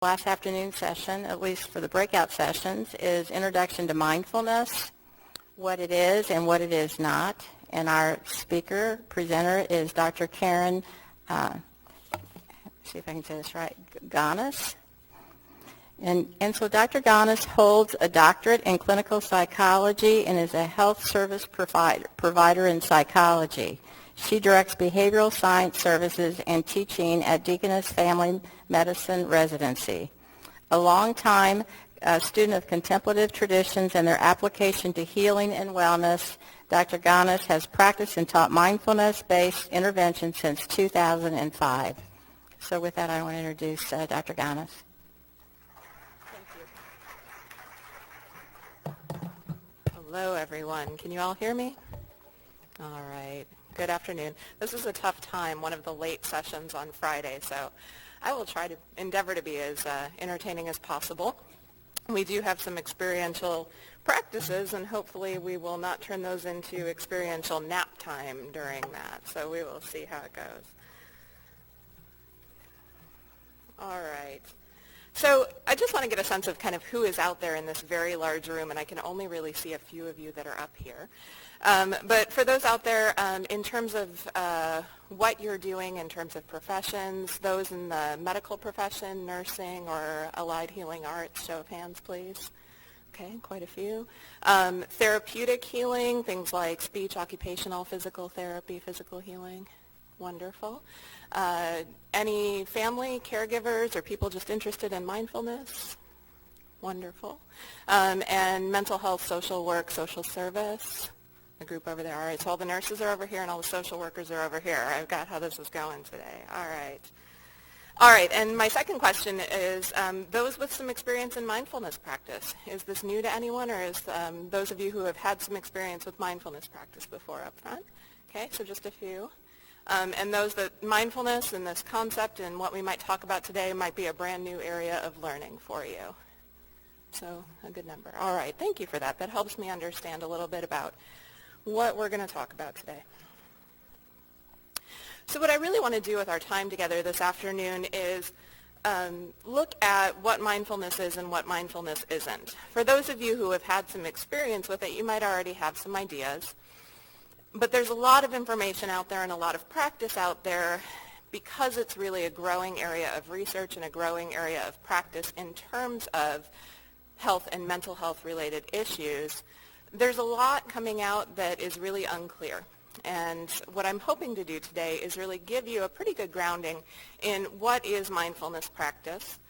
Last afternoon session, at least for the breakout sessions, is Introduction to Mindfulness, what it is and what it is not. And our presenter is Dr. Koren, see if I can say this right, Ganas. And so Dr. Ganas holds a doctorate in clinical psychology and is a health service provider in psychology. She directs behavioral science services and teaching at Ganas Family Medicine Residency. A long-time student of contemplative traditions and their application to healing and wellness, Dr. Ganas has practiced and taught mindfulness-based intervention since 2005. So with that, I want to introduce Dr. Ganas. Hello, everyone. Can you all hear me? All right. Good afternoon. This is a tough time, one of the late sessions on Friday, so I will try to endeavor to be as entertaining as possible. We do have some experiential practices, and hopefully we will not turn those into experiential nap time during that, so we will see how it goes. All right. So I just want to get a sense of kind of who is out there in this very large room, and I can only really see a few of you that are up here. But for those out there, in terms of what you're doing in terms of professions, those in the medical profession, nursing, or allied healing arts, show of hands, please. Okay, quite a few. Therapeutic healing, things like speech, occupational, physical therapy, physical healing. Wonderful. Any family, caregivers, or people just interested in mindfulness? Wonderful. And mental health, social work, social service. The group over there. All right, so all the nurses are over here and all the social workers are over here. I've got how this is going today. All right. All right, and my second question is those with some experience in mindfulness practice. Is this new to anyone, or is those of you who have had some experience with mindfulness practice before up front? Okay, so just a few. And those that mindfulness and this concept and what we might talk about today might be a brand new area of learning for you. So a good number. All right, thank you for that. That helps me understand a little bit about what we're going to talk about today. So what I really want to do with our time together this afternoon is look at what mindfulness is and what mindfulness isn't. For those of you who have had some experience with it, you might already have some ideas. But there's a lot of information out there and a lot of practice out there because it's really a growing area of research and a growing area of practice in terms of health and mental health related issues. There's a lot coming out that is really unclear. And what I'm hoping to do today is really give you a pretty good grounding in what is mindfulness practice,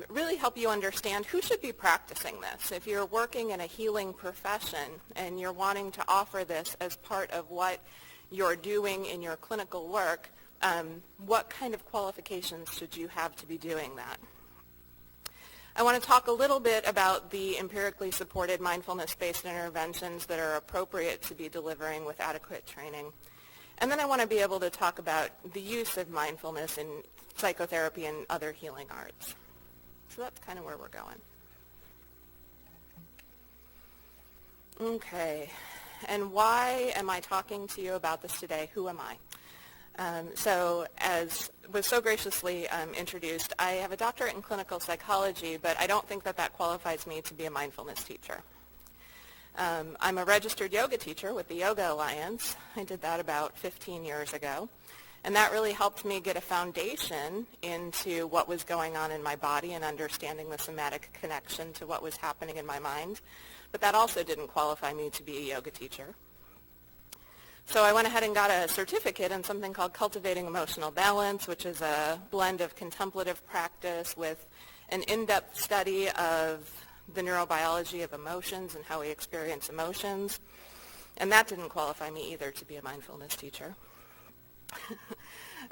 really help you understand who should be practicing this. If you're working in a healing profession and you're wanting to offer this as part of what you're doing in your clinical work, what kind of qualifications should you have to be doing that? I want to talk a little bit about the empirically supported mindfulness-based interventions that are appropriate to be delivering with adequate training. And then I want to be able to talk about the use of mindfulness in psychotherapy and other healing arts. So that's kind of where we're going. Okay, and why am I talking to you about this today? Who am I? So as was so graciously introduced, I have a doctorate in clinical psychology, but I don't think that that qualifies me to be a mindfulness teacher. I'm a registered yoga teacher with the Yoga Alliance. I did that about 15 years ago. And that really helped me get a foundation into what was going on in my body and understanding the somatic connection to what was happening in my mind. But that also didn't qualify me to be a yoga teacher. So I went ahead and got a certificate in something called Cultivating Emotional Balance, which is a blend of contemplative practice with an in-depth study of the neurobiology of emotions and how we experience emotions. And that didn't qualify me either to be a mindfulness teacher.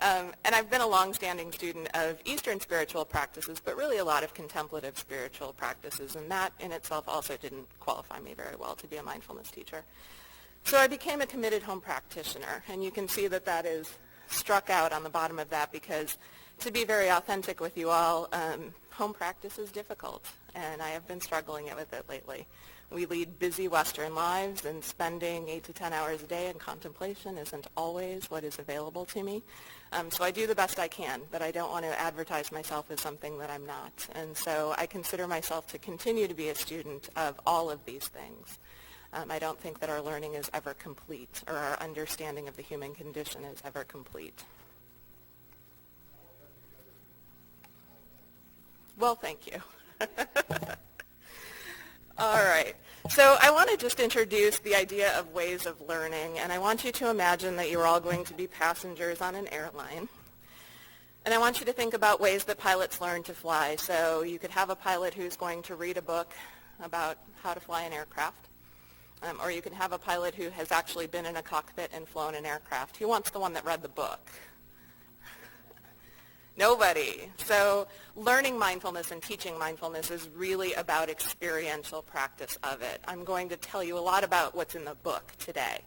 And I've been a long-standing student of Eastern spiritual practices, but really a lot of contemplative spiritual practices, and that in itself also didn't qualify me very well to be a mindfulness teacher. So I became a committed home practitioner, and you can see that that is struck out on the bottom of that because to be very authentic with you all, home practice is difficult, and I have been struggling with it lately. We lead busy Western lives, and spending 8 to 10 hours a day in contemplation isn't always what is available to me. So I do the best I can, but I don't want to advertise myself as something that I'm not. And so I consider myself to continue to be a student of all of these things. I don't think that our learning is ever complete, or our understanding of the human condition is ever complete. Well, thank you. All right. So I want to just introduce the idea of ways of learning, and I want you to imagine that you're all going to be passengers on an airline. And I want you to think about ways that pilots learn to fly. So you could have a pilot who's going to read a book about how to fly an aircraft, or you can have a pilot who has actually been in a cockpit and flown an aircraft. Who wants the one that read the book? Nobody. So learning mindfulness and teaching mindfulness is really about experiential practice of it. I'm going to tell you a lot about what's in the book today.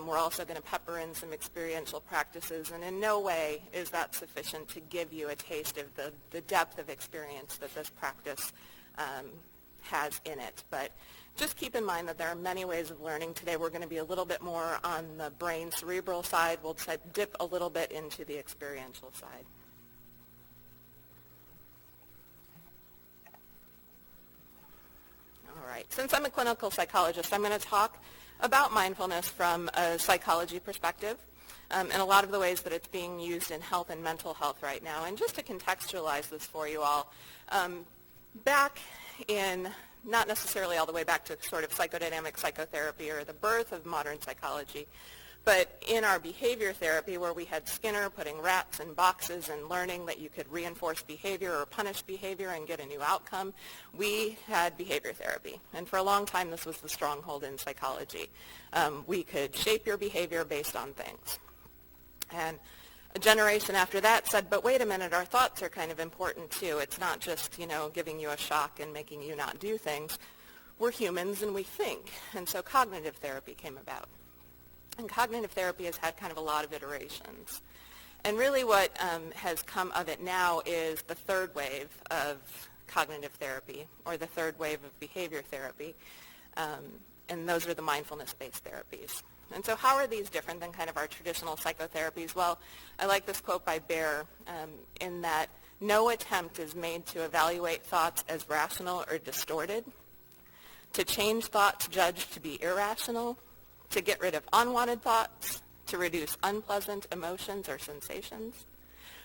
We're also going to pepper in some experiential practices, and in no way is that sufficient to give you a taste of the depth of experience that this practice has in it. But just keep in mind that there are many ways of learning. Today we're going to be a little bit more on the brain cerebral side. We'll dip a little bit into the experiential side. All right. Since I'm a clinical psychologist, I'm going to talk about mindfulness from a psychology perspective, and a lot of the ways that it's being used in health and mental health right now. And just to contextualize this for you all, back in, not necessarily all the way back to sort of psychodynamic psychotherapy or the birth of modern psychology, but in our behavior therapy, where we had Skinner putting rats in boxes and learning that you could reinforce behavior or punish behavior and get a new outcome, we had behavior therapy. And for a long time, this was the stronghold in psychology. We could shape your behavior based on things. And a generation after that said, but wait a minute, our thoughts are kind of important too. It's not just, giving you a shock and making you not do things. We're humans and we think. And so cognitive therapy came about. And cognitive therapy has had kind of a lot of iterations. And really what has come of it now is the third wave of cognitive therapy, or the third wave of behavior therapy. And those are the mindfulness-based therapies. And so how are these different than kind of our traditional psychotherapies? Well, I like this quote by Bear in that no attempt is made to evaluate thoughts as rational or distorted, to change thoughts judged to be irrational, to get rid of unwanted thoughts, to reduce unpleasant emotions or sensations.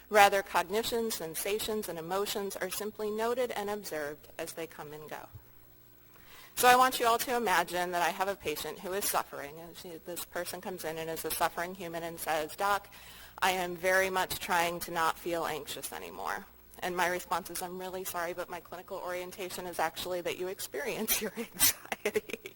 Rather, cognition, sensations, and emotions are simply noted and observed as they come and go. So I want you all to imagine that I have a patient who is suffering, and this person comes in and is a suffering human and says, "Doc, I am very much trying to not feel anxious anymore." And my response is, "I'm really sorry, but my clinical orientation is actually that you experience your anxiety."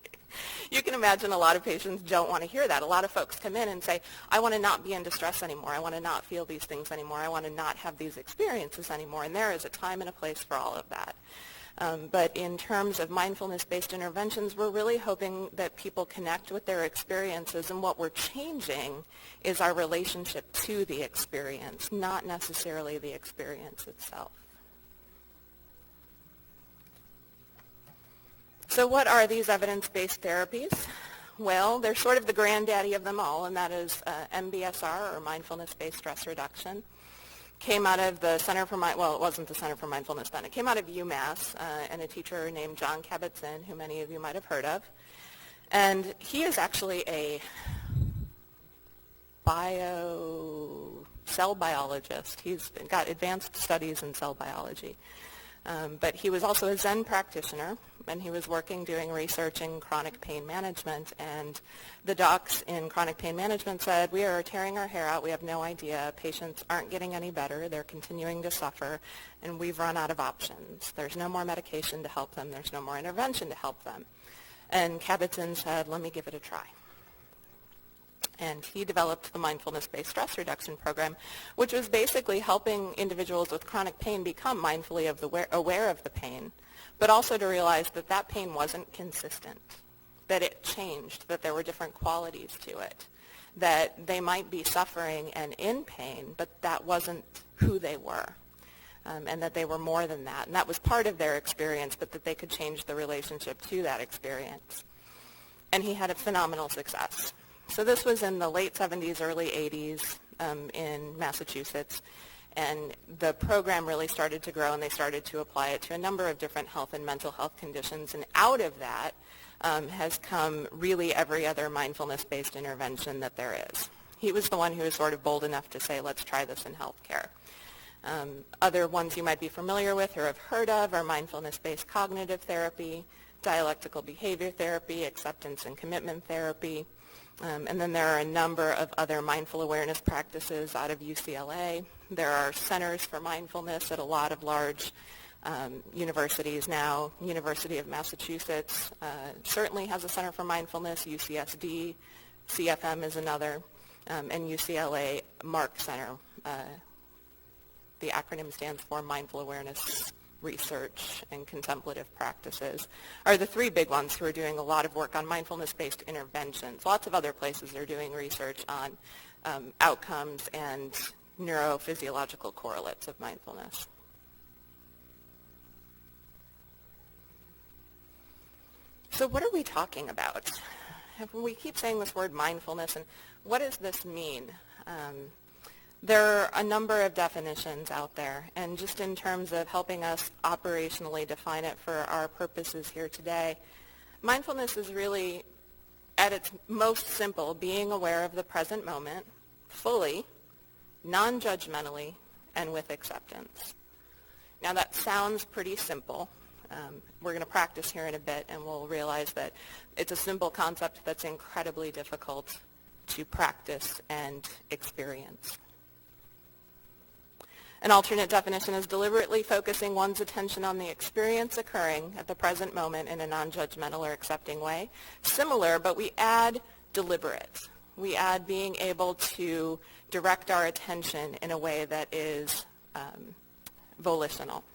You can imagine a lot of patients don't want to hear that. A lot of folks come in and say, "I want to not be in distress anymore. I want to not feel these things anymore. I want to not have these experiences anymore." And there is a time and a place for all of that. But in terms of mindfulness-based interventions, we're really hoping that people connect with their experiences, and what we're changing is our relationship to the experience, not necessarily the experience itself. So what are these evidence-based therapies? Well, they're sort of the granddaddy of them all, and that is MBSR, or mindfulness-based stress reduction. Came out of the Center for, well, it wasn't the Center for Mindfulness then. It came out of UMass, and a teacher named John Kabat-Zinn, who many of you might have heard of. And he is actually a cell biologist. He's got advanced studies in cell biology. But he was also a Zen practitioner, and he was doing research in chronic pain management. And the docs in chronic pain management said, "We are tearing our hair out. We have no idea. Patients aren't getting any better. They're continuing to suffer, and we've run out of options. There's no more medication to help them. There's no more intervention to help them." And Kabat-Zinn said, "Let me give it a try." And he developed the mindfulness-based stress reduction program, which was basically helping individuals with chronic pain become mindfully aware of the pain, but also to realize that that pain wasn't consistent, that it changed, that there were different qualities to it, that they might be suffering and in pain, but that wasn't who they were, and that they were more than that. And that was part of their experience, but that they could change the relationship to that experience. And he had a phenomenal success. So this was in the late 70s, early 80s in Massachusetts. And the program really started to grow, and they started to apply it to a number of different health and mental health conditions. And out of that has come really every other mindfulness-based intervention that there is. He was the one who was sort of bold enough to say, let's try this in healthcare. Other ones you might be familiar with or have heard of are mindfulness-based cognitive therapy, dialectical behavior therapy, acceptance and commitment therapy. And then there are a number of other mindful awareness practices out of UCLA. There are centers for mindfulness at a lot of large universities now. University of Massachusetts certainly has a center for mindfulness. UCSD, CFM is another, and UCLA MARC Center. The acronym stands for Mindful Awareness Research and Contemplative Practices, are the three big ones who are doing a lot of work on mindfulness-based interventions. Lots of other places are doing research on outcomes and neurophysiological correlates of mindfulness. So what are we talking about? We keep saying this word mindfulness, and what does this mean? There are a number of definitions out there, and just in terms of helping us operationally define it for our purposes here today, mindfulness is really, at its most simple, being aware of the present moment, fully, non-judgmentally, and with acceptance. Now that sounds pretty simple. We're going to practice here in a bit, and we'll realize that it's a simple concept that's incredibly difficult to practice and experience. An alternate definition is deliberately focusing one's attention on the experience occurring at the present moment in a non-judgmental or accepting way. Similar, but we add deliberate. We add being able to direct our attention in a way that is volitional.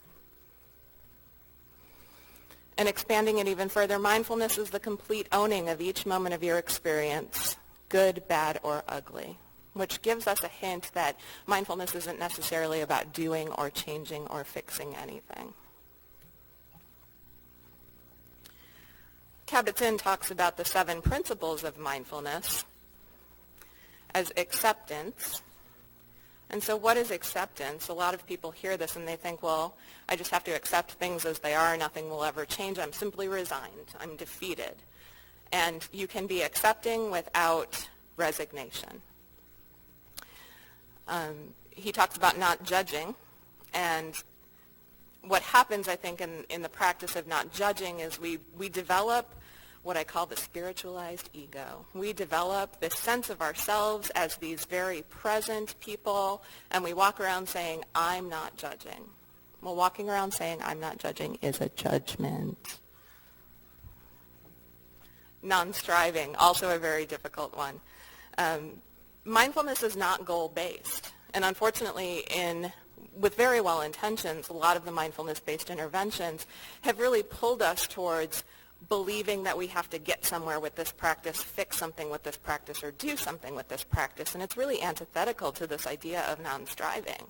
And expanding it even further, mindfulness is the complete owning of each moment of your experience, good, bad, or ugly, which gives us a hint that mindfulness isn't necessarily about doing or changing or fixing anything. Kabat-Zinn talks about the 7 principles of mindfulness as acceptance. And so what is acceptance? A lot of people hear this and they think, well, I just have to accept things as they are. Nothing will ever change. I'm simply resigned. I'm defeated. And you can be accepting without resignation. He talks about not judging, and what happens, I think, in the practice of not judging is we develop what I call the spiritualized ego. We develop this sense of ourselves as these very present people, and we walk around saying, I'm not judging. Well, walking around saying, I'm not judging is a judgment. Non-striving, also a very difficult one. Mindfulness is not goal-based, and unfortunately, with very well intentions, a lot of the mindfulness-based interventions have really pulled us towards believing that we have to get somewhere with this practice, fix something with this practice, or do something with this practice, and it's really antithetical to this idea of non-striving.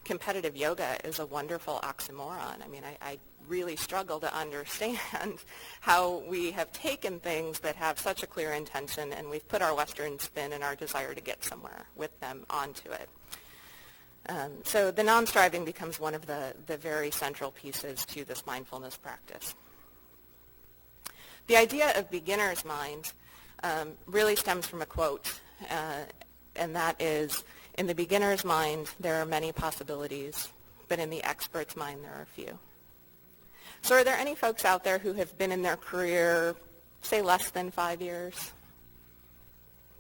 Competitive yoga is a wonderful oxymoron. I mean, I really struggle to understand how we have taken things that have such a clear intention and we've put our Western spin and our desire to get somewhere with them onto it. So the non-striving becomes one of the very central pieces to this mindfulness practice. The idea of beginner's mind really stems from a quote, and that is, in the beginner's mind, there are many possibilities, but in the expert's mind, there are few. So are there any folks out there who have been in their career, say, less than 5 years,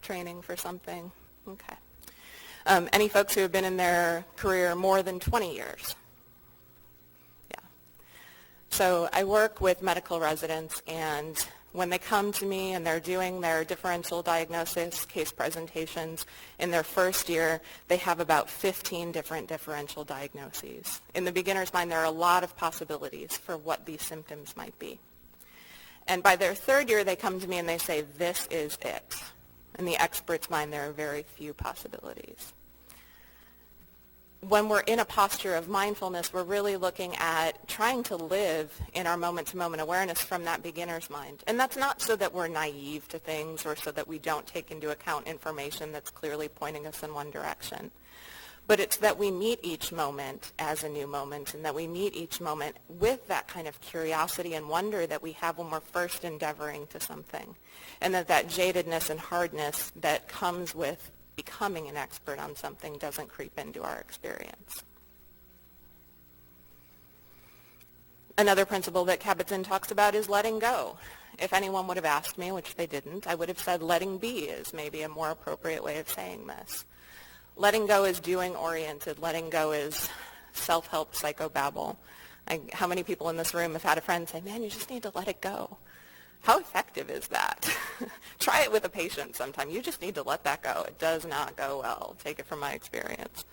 training for something? Okay. Any folks who have been in their career more than 20 years? Yeah. So I work with medical residents, and when they come to me and they're doing their differential diagnosis case presentations, in their first year, they have about 15 different differential diagnoses. In the beginner's mind, there are a lot of possibilities for what these symptoms might be. And by their third year, they come to me and they say, this is it. In the expert's mind, there are very few possibilities. when we're in a posture of mindfulness, we're really looking at trying to live in our moment-to-moment awareness from that beginner's mind. And that's not so that we're naive to things or so that we don't take into account information that's clearly pointing us in one direction. But it's that we meet each moment as a new moment, and that we meet each moment with that kind of curiosity and wonder that we have when we're first endeavoring to something. And that jadedness and hardness that comes with becoming an expert on something doesn't creep into our experience. Another principle that Kabat-Zinn talks about is letting go. If anyone would have asked me, which they didn't, I would have said letting be is maybe a more appropriate way of saying this. Letting go is doing-oriented. Letting go is self-help psychobabble. How many people in this room have had a friend say, man, you just need to let it go? How effective is that? Try it with a patient sometime. You just need to let that go. It does not go well. Take it from my experience.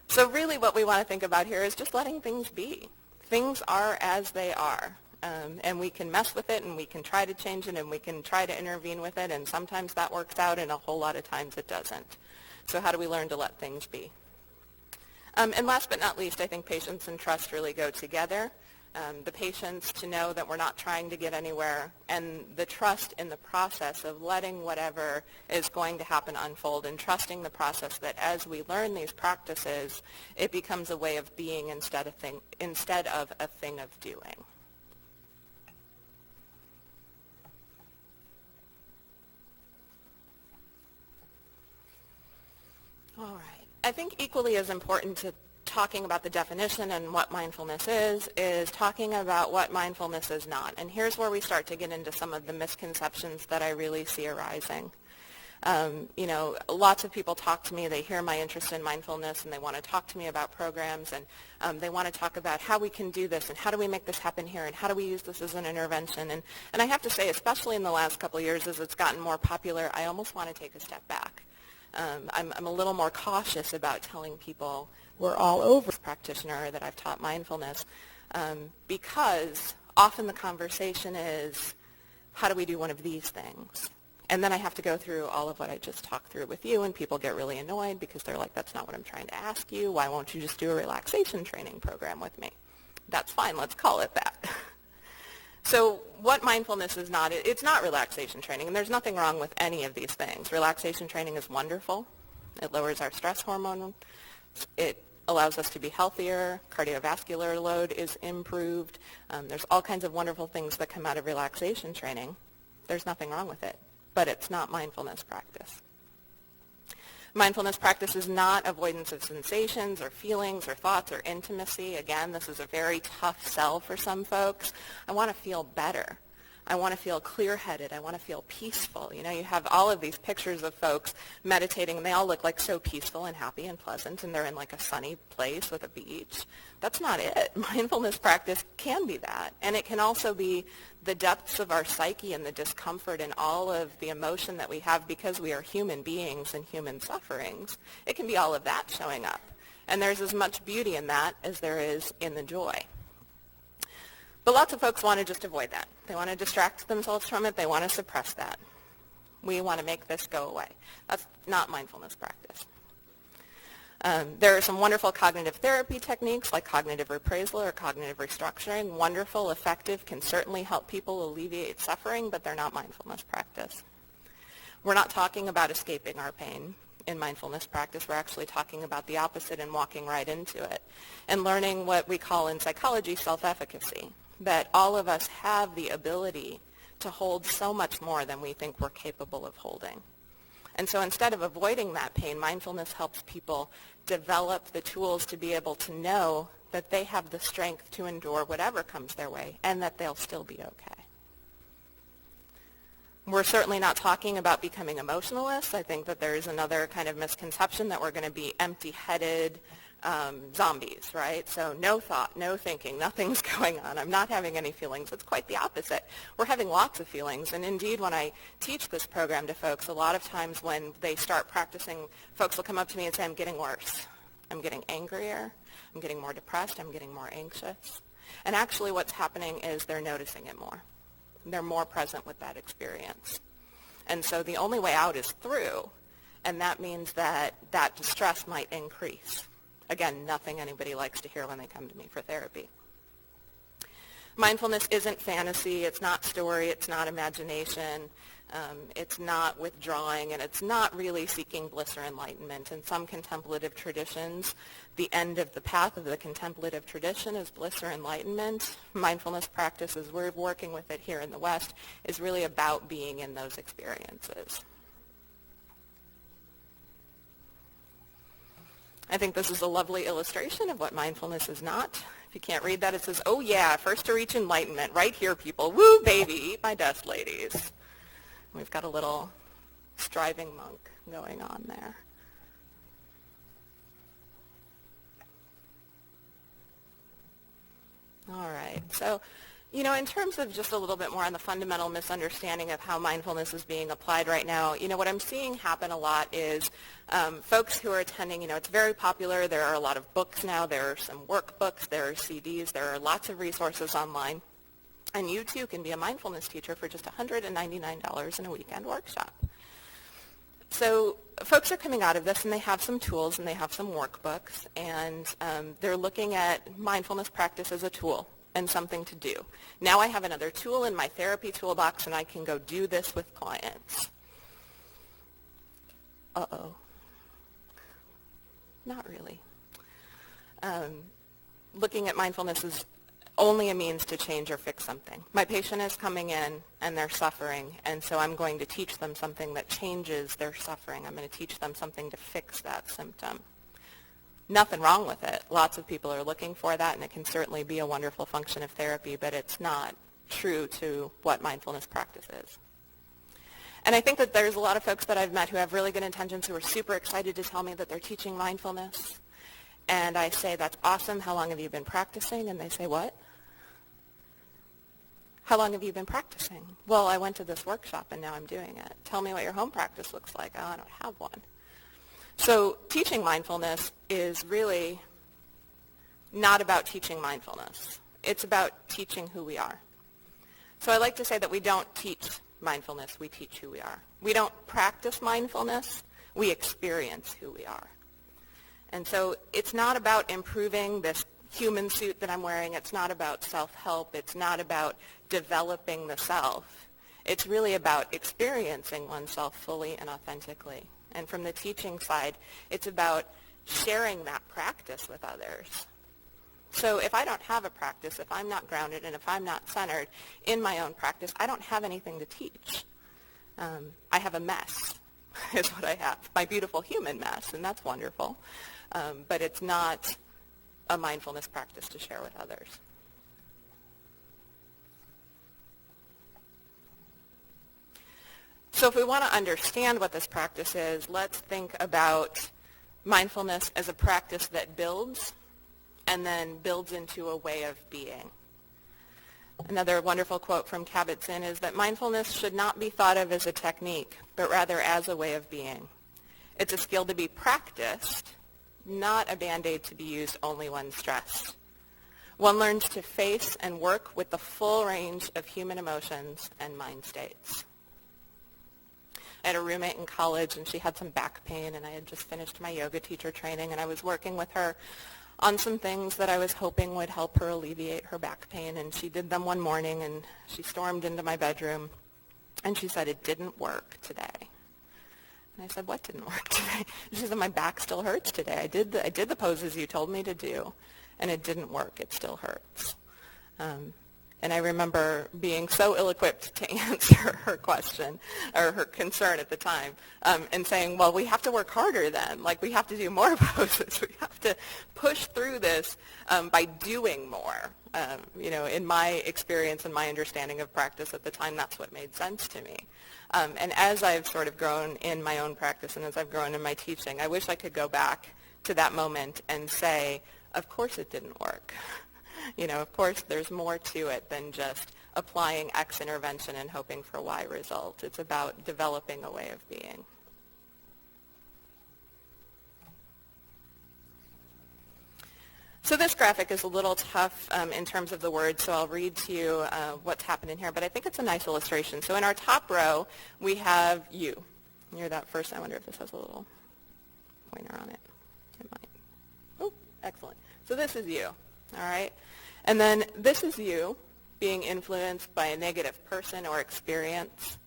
So really what we want to think about here is just letting things be. Things are as they are. And we can mess with it, and we can try to change it, and we can try to intervene with it, and sometimes that works out, and a whole lot of times it doesn't. So how do we learn to let things be? And last but not least, I think patience and trust really go together. The patience to know that we're not trying to get anywhere, and the trust in the process of letting whatever is going to happen unfold, and trusting the process that as we learn these practices, it becomes a way of being instead of a thing of doing. All right. I think equally as important to talking about the definition and what mindfulness is talking about what mindfulness is not. And here's where we start to get into some of the misconceptions that I really see arising. Lots of people talk to me, they hear my interest in mindfulness, and they want to talk to me about programs, and they want to talk about how we can do this, and how do we make this happen here, and how do we use this as an intervention. And I have to say, especially in the last couple of years as it's gotten more popular, I almost want to take a step back. I'm a little more cautious about telling people we're all over as a practitioner that I've taught mindfulness, because often the conversation is, how do we do one of these things? And then I have to go through all of what I just talked through with you, and people get really annoyed because they're like, that's not what I'm trying to ask you. Why won't you just do a relaxation training program with me? That's fine. Let's call it that. So what mindfulness is not, it's not relaxation training, and there's nothing wrong with any of these things. Relaxation training is wonderful. It lowers our stress hormone. It allows us to be healthier. Cardiovascular load is improved. There's all kinds of wonderful things that come out of relaxation training. There's nothing wrong with it, but it's not mindfulness practice. Mindfulness practice is not avoidance of sensations or feelings or thoughts or intimacy. Again, this is a very tough sell for some folks. I want to feel better. I want to feel clear-headed. I want to feel peaceful. You have all of these pictures of folks meditating, and they all look like so peaceful and happy and pleasant, and they're in like a sunny place with a beach. That's not it. Mindfulness practice can be that, and it can also be the depths of our psyche and the discomfort and all of the emotion that we have because we are human beings and human sufferings. It can be all of that showing up, and there's as much beauty in that as there is in the joy. But lots of folks want to just avoid that. They want to distract themselves from it. They want to suppress that. We want to make this go away. That's not mindfulness practice. There are some wonderful cognitive therapy techniques like cognitive reappraisal or cognitive restructuring. Wonderful, effective, can certainly help people alleviate suffering, but they're not mindfulness practice. We're not talking about escaping our pain in mindfulness practice. We're actually talking about the opposite and walking right into it and learning what we call in psychology self-efficacy, that all of us have the ability to hold so much more than we think we're capable of holding. And so instead of avoiding that pain, mindfulness helps people develop the tools to be able to know that they have the strength to endure whatever comes their way and that they'll still be okay. We're certainly not talking about becoming emotionalists. I think that there's another kind of misconception that we're going to be empty-headed zombies, right? So no thought, no thinking, nothing's going on. I'm not having any feelings. It's quite the opposite. We're having lots of feelings. And indeed, when I teach this program to folks, a lot of times when they start practicing, folks will come up to me and say, I'm getting worse. I'm getting angrier. I'm getting more depressed. I'm getting more anxious. And actually what's happening is they're noticing it more. They're more present with that experience. And so the only way out is through, and that means that that distress might increase. Again, nothing anybody likes to hear when they come to me for therapy. Mindfulness isn't fantasy, it's not story, it's not imagination, it's not withdrawing, and it's not really seeking bliss or enlightenment. In some contemplative traditions, the end of the path of the contemplative tradition is bliss or enlightenment. Mindfulness practice, as we're working with it here in the West, is really about being in those experiences. I think this is a lovely illustration of what mindfulness is not. If you can't read that, it says, oh yeah, first to reach enlightenment, right here, people. Woo, baby, eat my dust, ladies. We've got a little striving monk going on there. All right, so, in terms of just a little bit more on the fundamental misunderstanding of how mindfulness is being applied right now, what I'm seeing happen a lot is folks who are attending, it's very popular. There are a lot of books now. There are some workbooks. There are CDs. There are lots of resources online. And you, too, can be a mindfulness teacher for just $199 in a weekend workshop. So folks are coming out of this, and they have some tools, and they have some workbooks, and they're looking at mindfulness practice as a tool and something to do. Now I have another tool in my therapy toolbox, and I can go do this with clients. Uh-oh. Not really. Looking at mindfulness is only a means to change or fix something. My patient is coming in and they're suffering, and so I'm going to teach them something that changes their suffering. I'm going to teach them something to fix that symptom. Nothing wrong with it. Lots of people are looking for that, and it can certainly be a wonderful function of therapy, but it's not true to what mindfulness practice is. And I think that there's a lot of folks that I've met who have really good intentions, who are super excited to tell me that they're teaching mindfulness. And I say, that's awesome. How long have you been practicing? And they say, what? How long have you been practicing? Well, I went to this workshop and now I'm doing it. Tell me what your home practice looks like. Oh, I don't have one. So teaching mindfulness is really not about teaching mindfulness. It's about teaching who we are. So I like to say that we don't teach mindfulness, we teach who we are. We don't practice mindfulness, we experience who we are. And so it's not about improving this human suit that I'm wearing. It's not about self-help. It's not about developing the self. It's really about experiencing oneself fully and authentically. And from the teaching side, it's about sharing that practice with others. So if I don't have a practice, if I'm not grounded, and if I'm not centered in my own practice, I don't have anything to teach. I have a mess, is what I have. My beautiful human mess, and that's wonderful. But it's not a mindfulness practice to share with others. So if we want to understand what this practice is, let's think about mindfulness as a practice that builds and then builds into a way of being. Another wonderful quote from Kabat-Zinn is that mindfulness should not be thought of as a technique, but rather as a way of being. It's a skill to be practiced, not a Band-Aid to be used only when stressed. One learns to face and work with the full range of human emotions and mind states. I had a roommate in college, and she had some back pain, and I had just finished my yoga teacher training, and I was working with her on some things that I was hoping would help her alleviate her back pain, and she did them one morning, and she stormed into my bedroom, and she said, it didn't work today. And I said, what didn't work today? She said, my back still hurts today. I did the poses you told me to do, and it didn't work. It still hurts. And I remember being so ill-equipped to answer her question, or her concern at the time, and saying, well, we have to work harder then. Like, we have to do more poses. We have to push through this by doing more. In my experience and my understanding of practice at the time, that's what made sense to me. And as I've sort of grown in my own practice and as I've grown in my teaching, I wish I could go back to that moment and say, of course it didn't work. Of course there's more to it than just applying X intervention and hoping for Y result. It's about developing a way of being. So this graphic is a little tough in terms of the words, so I'll read to you what's happening here, but I think it's a nice illustration. So in our top row, we have you. You're that first. I wonder if this has a little pointer on it. It might. Oh, Excellent. So this is you, all right? And then this is you being influenced by a negative person or experience.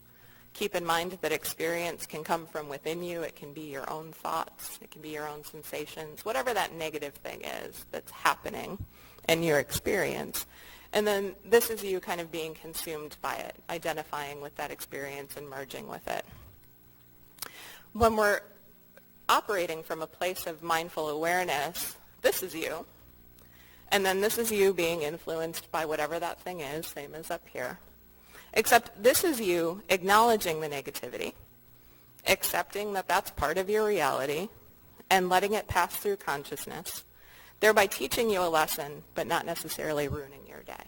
Keep in mind that experience can come from within you. It can be your own thoughts. It can be your own sensations, whatever that negative thing is that's happening in your experience. And then this is you kind of being consumed by it, identifying with that experience and merging with it. When we're operating from a place of mindful awareness, this is you. And then this is you being influenced by whatever that thing is, same as up here. Except this is you acknowledging the negativity, accepting that that's part of your reality, and letting it pass through consciousness, thereby teaching you a lesson, but not necessarily ruining your day.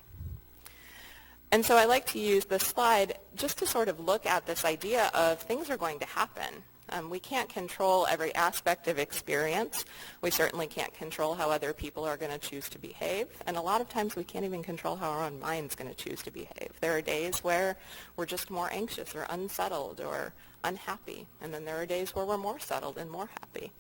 And so I like to use this slide just to sort of look at this idea of things are going to happen. We can't control every aspect of experience. We certainly can't control how other people are going to choose to behave. And a lot of times we can't even control how our own mind's going to choose to behave. There are days where we're just more anxious or unsettled or unhappy. And then there are days where we're more settled and more happy.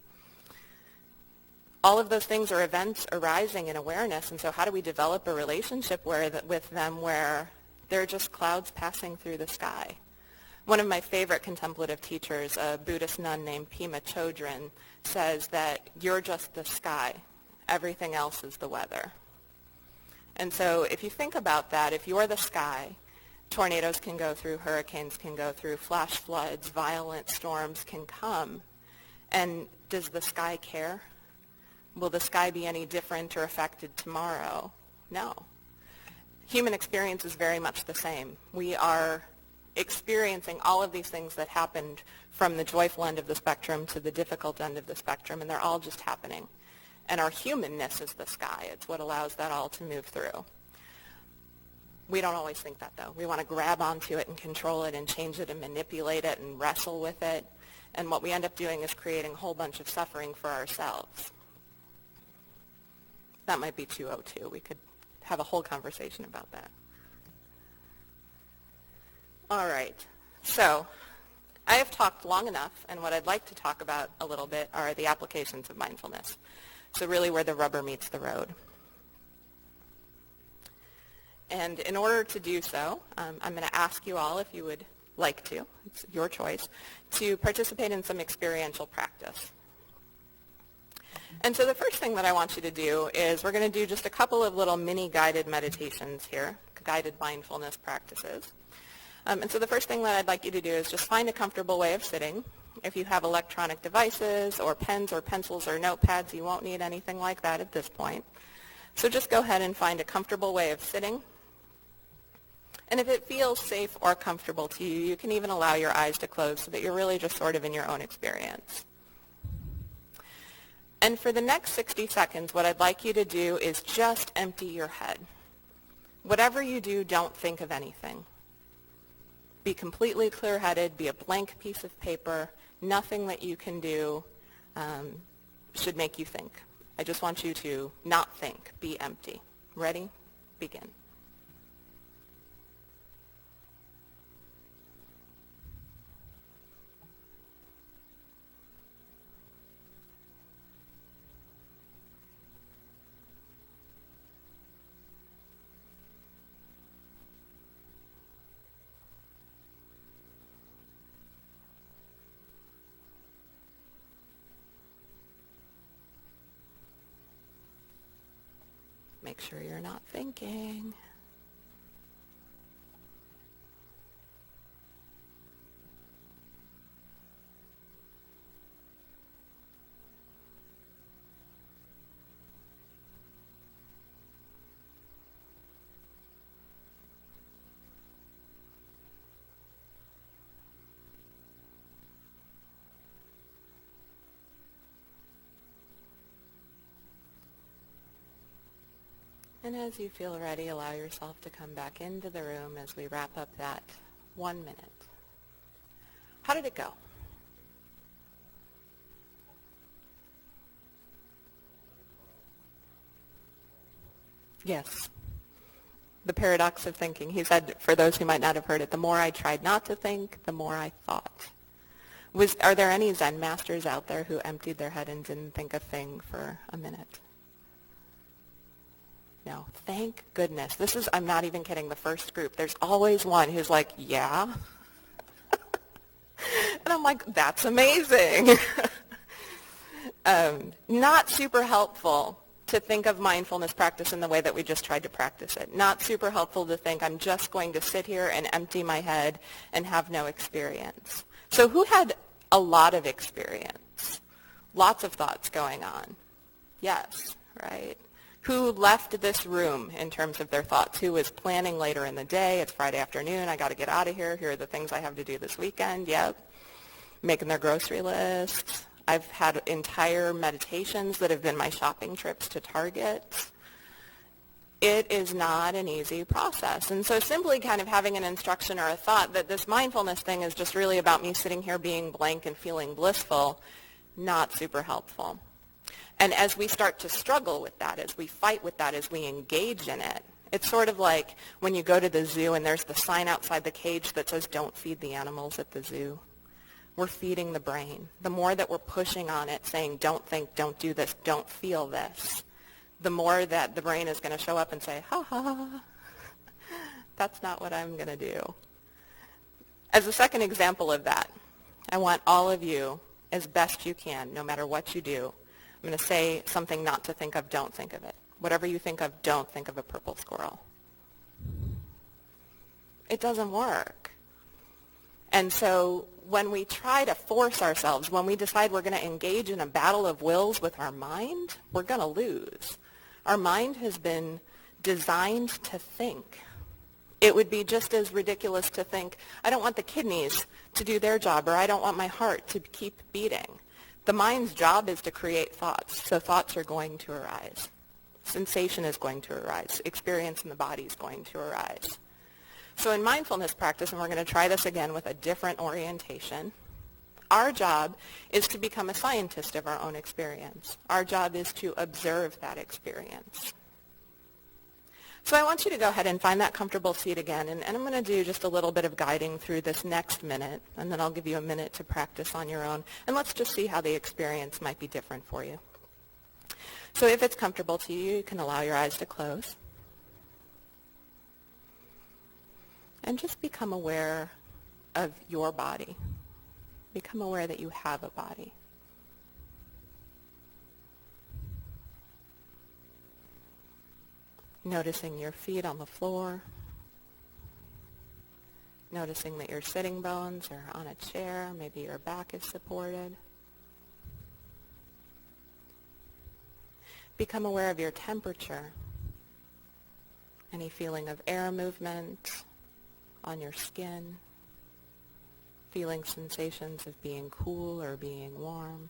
All of those things are events arising in awareness. And so how do we develop a relationship with them where they're just clouds passing through the sky? One of my favorite contemplative teachers, a Buddhist nun named Pema Chodron, says that you're just the sky. Everything else is the weather. And so if you think about that, if you're the sky, tornadoes can go through, hurricanes can go through, flash floods, violent storms can come. And does the sky care? Will the sky be any different or affected tomorrow? No. Human experience is very much the same. We are experiencing all of these things that happened from the joyful end of the spectrum to the difficult end of the spectrum, and they're all just happening. And our humanness is the sky. It's what allows that all to move through. We don't always think that, though. We want to grab onto it and control it and change it and manipulate it and wrestle with it. And what we end up doing is creating a whole bunch of suffering for ourselves. That might be 202. We could have a whole conversation about that. All right, so I have talked long enough, and what I'd like to talk about a little bit are the applications of mindfulness. So really where the rubber meets the road. And in order to do so, I'm going to ask you all, if you would like to, it's your choice, to participate in some experiential practice. And so the first thing that I want you to do is we're going to do just a couple of little mini guided meditations here, guided mindfulness practices. And so the first thing that I'd like you to do is just find a comfortable way of sitting. If you have electronic devices or pens or pencils or notepads, you won't need anything like that at this point. So just go ahead and find a comfortable way of sitting. And if it feels safe or comfortable to you, you can even allow your eyes to close so that you're really just sort of in your own experience. And for the next 60 seconds, what I'd like you to do is just empty your head. Whatever you do, don't think of anything. Be completely clear-headed, be a blank piece of paper. Nothing that you can do should make you think. I just want you to not think, be empty. Ready? Begin. Make sure you're not thinking. And as you feel ready, allow yourself to come back into the room as we wrap up that 1 minute. How did it go? Yes. The paradox of thinking. He said, for those who might not have heard it, the more I tried not to think, the more I thought. Are there any Zen masters out there who emptied their head and didn't think a thing for a minute? no. Thank goodness. I'm not even kidding, the first group. There's always one who's like, yeah. And I'm like, that's amazing. Not super helpful to think of mindfulness practice in the way that we just tried to practice it. Not super helpful to think I'm just going to sit here and empty my head and have no experience. So who had a lot of experience? Lots of thoughts going on. Yes, right? Who left this room in terms of their thoughts? Who was planning later in the day? It's Friday afternoon. I got to get out of here. Here are the things I have to do this weekend. Yep. Making their grocery lists. I've had entire meditations that have been my shopping trips to Target. It is not an easy process. And so simply kind of having an instruction or a thought that this mindfulness thing is just really about me sitting here being blank and feeling blissful, not super helpful. And as we start to struggle with that, as we fight with that, as we engage in it, it's sort of like when you go to the zoo and there's the sign outside the cage that says, don't feed the animals at the zoo. We're feeding the brain. The more that we're pushing on it, saying, don't think, don't do this, don't feel this, the more that the brain is going to show up and say, ha ha, that's not what I'm going to do. As a second example of that, I want all of you, as best you can, no matter what you do, I'm going to say something not to think of, don't think of it. Whatever you think of, don't think of a purple squirrel. It doesn't work. And so when we try to force ourselves, when we decide we're going to engage in a battle of wills with our mind, we're going to lose. Our mind has been designed to think. It would be just as ridiculous to think, I don't want the kidneys to do their job, or I don't want my heart to keep beating. The mind's job is to create thoughts, so thoughts are going to arise. Sensation is going to arise. Experience in the body is going to arise. So in mindfulness practice, and we're going to try this again with a different orientation, our job is to become a scientist of our own experience. Our job is to observe that experience. So I want you to go ahead and find that comfortable seat again, and I'm going to do just a little bit of guiding through this next minute, and then I'll give you a minute to practice on your own, and let's just see how the experience might be different for you. So if it's comfortable to you, you can allow your eyes to close. And just become aware of your body. Become aware that you have a body. Noticing your feet on the floor. Noticing that your sitting bones are on a chair. Maybe your back is supported. Become aware of your temperature. Any feeling of air movement on your skin, feeling sensations of being cool or being warm.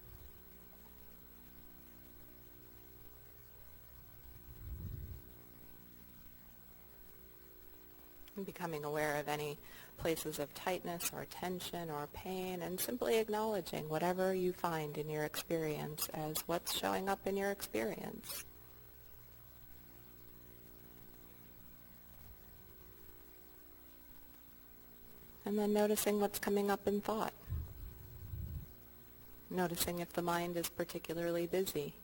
And becoming aware of any places of tightness or tension or pain, and simply acknowledging whatever you find in your experience as what's showing up in your experience. And then noticing what's coming up in thought. Noticing if the mind is particularly busy.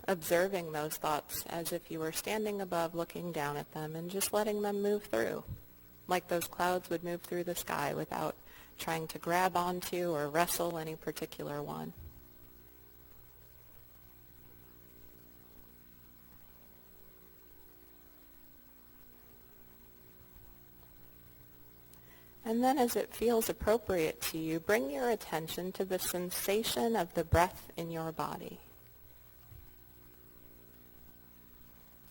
Observing those thoughts as if you were standing above looking down at them and just letting them move through, like those clouds would move through the sky without trying to grab onto or wrestle any particular one. And then as it feels appropriate to you, bring your attention to the sensation of the breath in your body.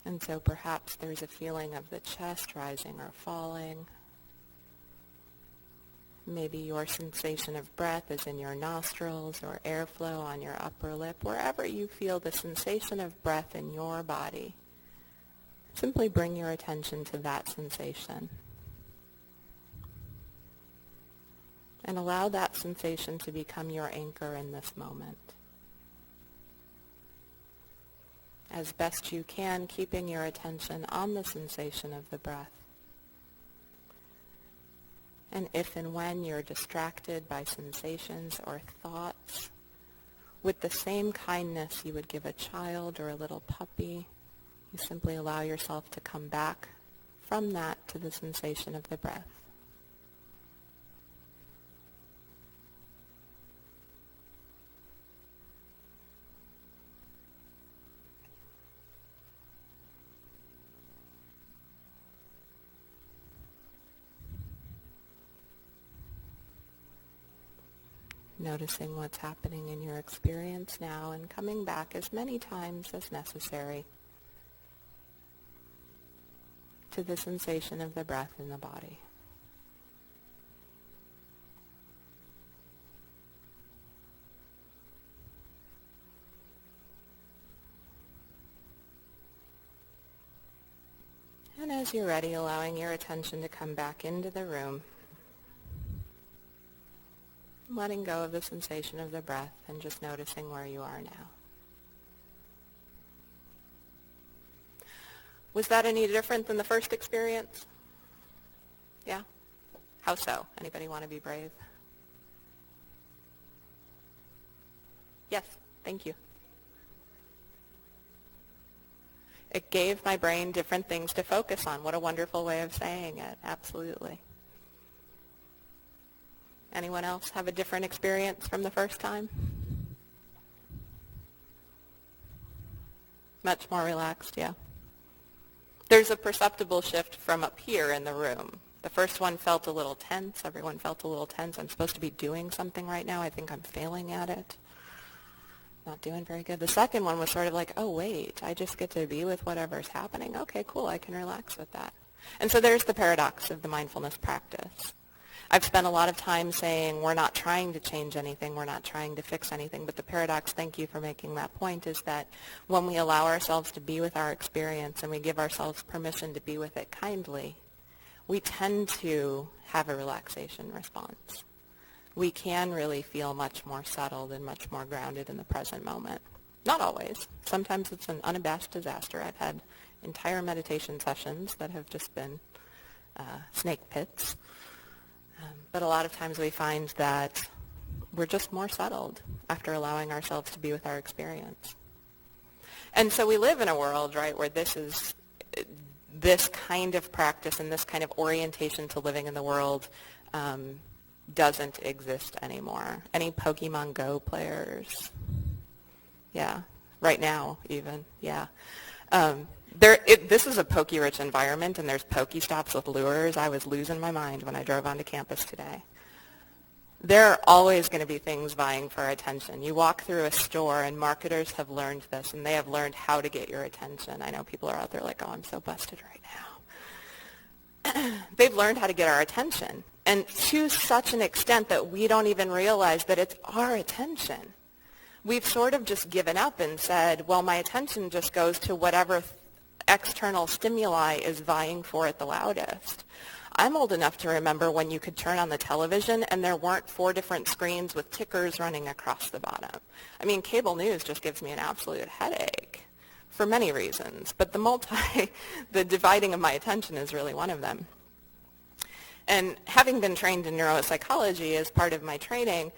And so perhaps there's a feeling of the chest rising or falling. Maybe your sensation of breath is in your nostrils or airflow on your upper lip. Wherever you feel the sensation of breath in your body, simply bring your attention to that sensation. And allow that sensation to become your anchor in this moment. As best you can, keeping your attention on the sensation of the breath. And if and when you're distracted by sensations or thoughts, with the same kindness you would give a child or a little puppy, you simply allow yourself to come back from that to the sensation of the breath. Noticing what's happening in your experience now and coming back as many times as necessary to the sensation of the breath in the body. And as you're ready, allowing your attention to come back into the room, letting go of the sensation of the breath and just noticing where you are now. Was that any different than the first experience? Yeah? How so? Anybody want to be brave? Yes, thank you. It gave my brain different things to focus on. What a wonderful way of saying it. Absolutely. Anyone else have a different experience from the first time? Much more relaxed, yeah. There's a perceptible shift from up here in the room. The first one felt a little tense. Everyone felt a little tense. I'm supposed to be doing something right now. I think I'm failing at it. Not doing very good. The second one was sort of like, oh, wait, I just get to be with whatever's happening. Okay, cool, I can relax with that. And so there's the paradox of the mindfulness practice. I've spent a lot of time saying we're not trying to change anything, we're not trying to fix anything, but the paradox, thank you for making that point, is that when we allow ourselves to be with our experience and we give ourselves permission to be with it kindly, we tend to have a relaxation response. We can really feel much more settled and much more grounded in the present moment. Not always. Sometimes it's an unabashed disaster. I've had entire meditation sessions that have just been snake pits. But a lot of times we find that we're just more settled after allowing ourselves to be with our experience. And so we live in a world, right, where this kind of practice and this kind of orientation to living in the world doesn't exist anymore. Any Pokemon Go players? Yeah, right now even, yeah. This is a Poke-rich environment, and there's Pokestops with lures. I was losing my mind when I drove onto campus today. There are always going to be things vying for our attention. You walk through a store, and marketers have learned this, and they have learned how to get your attention. I know people are out there like, oh, I'm so busted right now. They've learned how to get our attention, and to such an extent that we don't even realize that it's our attention. We've sort of just given up and said, well, my attention just goes to whatever external stimuli is vying for it the loudest. I'm old enough to remember when you could turn on the television and there weren't 4 different screens with tickers running across the bottom. I mean, cable news just gives me an absolute headache for many reasons, but the dividing of my attention is really one of them. And having been trained in neuropsychology as part of my training,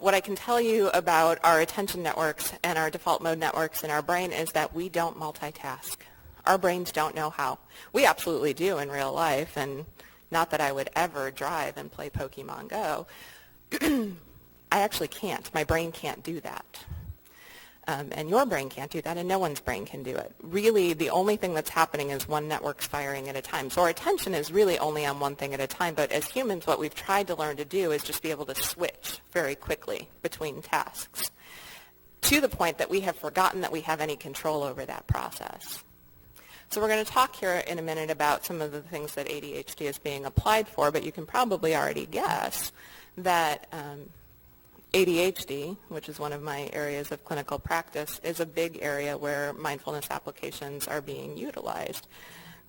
what I can tell you about our attention networks and our default mode networks in our brain is that we don't multitask. Our brains don't know how. We absolutely do in real life, and not that I would ever drive and play Pokemon Go. I actually can't. My brain can't do that. And your brain can't do that, and no one's brain can do it. Really, the only thing that's happening is one network's firing at a time. So our attention is really only on one thing at a time, but as humans, what we've tried to learn to do is just be able to switch very quickly between tasks, to the point that we have forgotten that we have any control over that process. So we're going to talk here in a minute about some of the things that ADHD is being applied for, but you can probably already guess that ADHD, which is one of my areas of clinical practice, is a big area where mindfulness applications are being utilized,